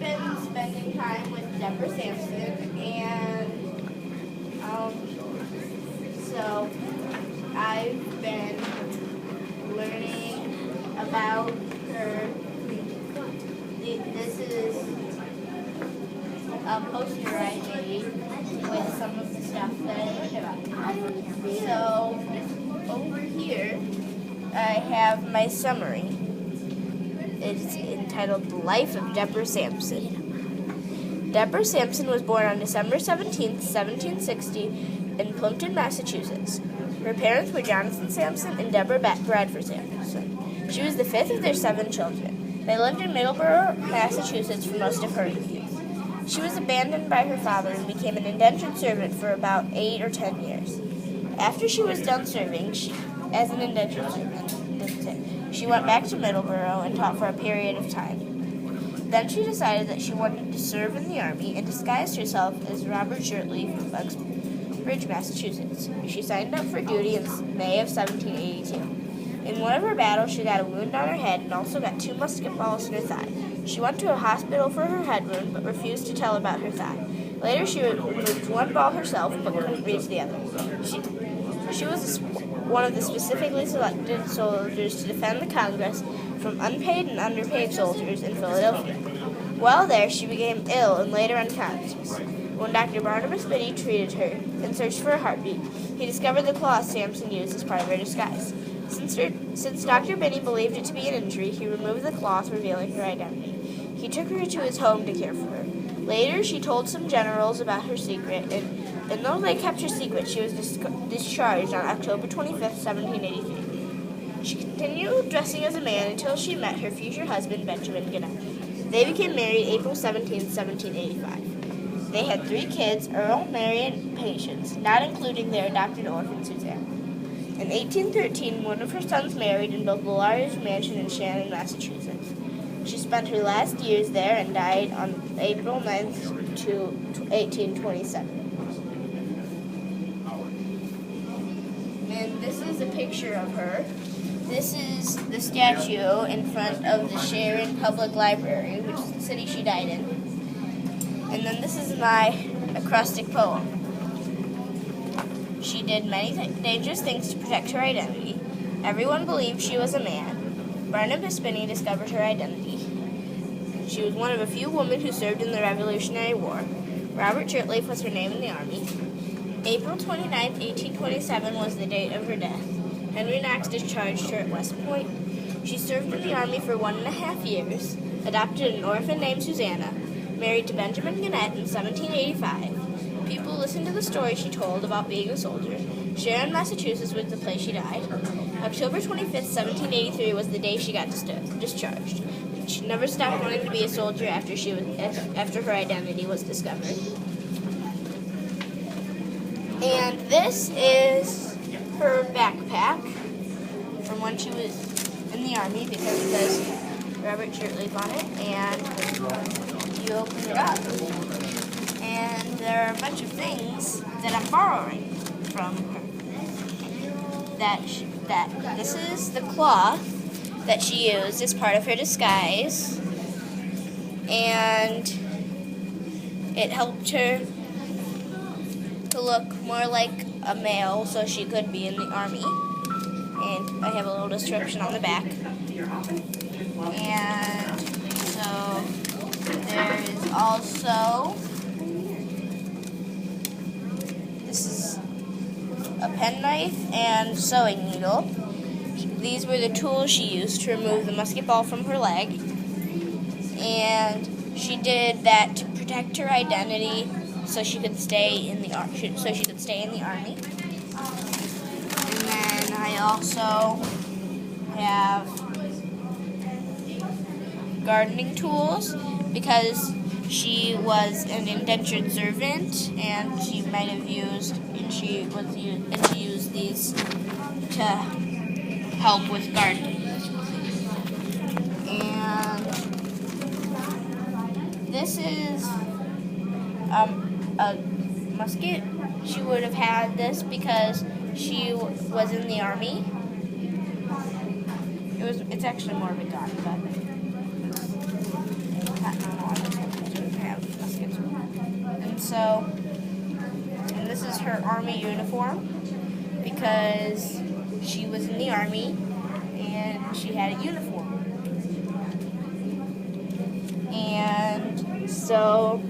been spending time with Deborah Sampson, and so I've been learning about her. This is a poster I made with some of the stuff that I learned about her. So over here I have my summary. It's entitled The Life of Deborah Sampson. Deborah Sampson was born on December 17th, 1760 in Plimpton, Massachusetts. Her parents were Jonathan Sampson and Deborah Bradford Sampson. She was the fifth of their 7 children. They lived in Middleborough, Massachusetts for most of her youth. She was abandoned by her father and became an indentured servant for about 8 or 10 years. After she was done serving as an indentured servant, she went back to Middleborough and taught for a period of time. Then she decided that she wanted to serve in the Army and disguised herself as Robert Shirtley from Uxbridge, Massachusetts. She signed up for duty in May of 1782. In one of her battles, she got a wound on her head and also got 2 musket balls in her thigh. She went to a hospital for her head wound, but refused to tell about her thigh. Later, she removed 1 ball herself, but couldn't reach the other. She was one of the specifically selected soldiers to defend the Congress from unpaid and underpaid soldiers in Philadelphia. While there, she became ill and later unconscious. When Dr. Barnabas Binney treated her and searched for a heartbeat, he discovered the cloth Sampson used as part of her disguise. Since Dr. Binney believed it to be an injury, he removed the cloth, revealing her identity. He took her to his home to care for her. Later, she told some generals about her secret, and though they kept her secret, she was discharged on October 25th, 1783. She continued dressing as a man until she met her future husband, Benjamin Gannett. They became married April 17, 1785. They had 3 kids, Earl, Mary, and Patience, not including their adopted orphan, Suzanne. In 1813, one of her sons married and built a large mansion in Shannon, Massachusetts. She spent her last years there and died on April 9th, 1827. And this is a picture of her. This is the statue in front of the Sharon Public Library, which is the city she died in. And then this is my acrostic poem. She did many dangerous things to protect her identity. Everyone believed she was a man. Barnabas Binney discovered her identity. She was one of a few women who served in the Revolutionary War. Robert Shirtley was her name in the Army. April 29, 1827 was the date of her death. Henry Knox discharged her at West Point. She served in the Army for 1.5 years, adopted an orphan named Susanna, married to Benjamin Gannett in 1785. People listened to the story she told about being a soldier. Sharon, Massachusetts was the place she died. October 25th, 1783 was the day she got discharged. She never stopped wanting to be a soldier after her identity was discovered. And this is her backpack from when she was in the Army, because it says Robert Shirtley on it, and you open it up, and there are a bunch of things that I'm borrowing from her. This is the cloth that she used as part of her disguise, and it helped her to look more like a male so she could be in the Army. And I have a little description on the back. And so there is also, this is a penknife and sewing needle. These were the tools she used to remove the musket ball from her leg. And she did that to protect her identity so she could stay in the Army. And then I also have gardening tools, because she was an indentured servant, and she used these to help with gardening. And this is a musket. She would have had this because she was in the Army. It's actually more of a gun, but her Army uniform because she was in the Army and she had a uniform. And so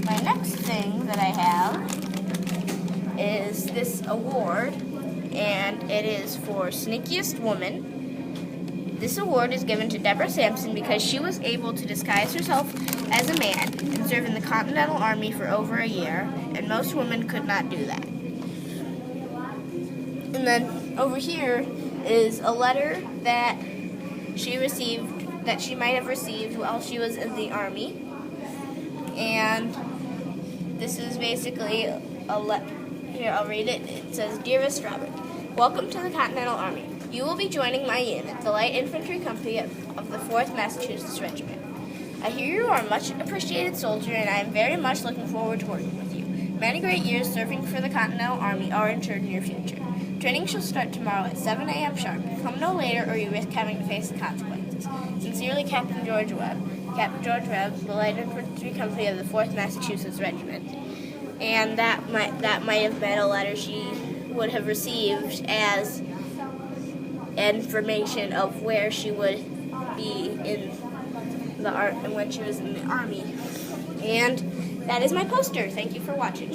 my next thing that I have is this award, and it is for Sneakiest Woman. This award is given to Deborah Sampson because she was able to disguise herself as a man and serve in the Continental Army for over a year, and most women could not do that. And then over here is a letter that she received, that she might have received while she was in the Army. And this is basically a letter. Here, I'll read it. It says, "Dearest Robert, welcome to the Continental Army. You will be joining my unit, the Light Infantry Company of the 4th Massachusetts Regiment. I hear you are a much appreciated soldier, and I am very much looking forward to working with you. Many great years serving for the Continental Army are ensured in your future. Training shall start tomorrow at 7 a.m. sharp. Come no later or you risk having to face the consequences. Sincerely, Captain George Webb." Captain George Webb, the Light Infantry Company of the 4th Massachusetts Regiment. And that might have been a letter she would have received as information of where she would be in the when she was in the Army. And that is my poster. Thank you for watching.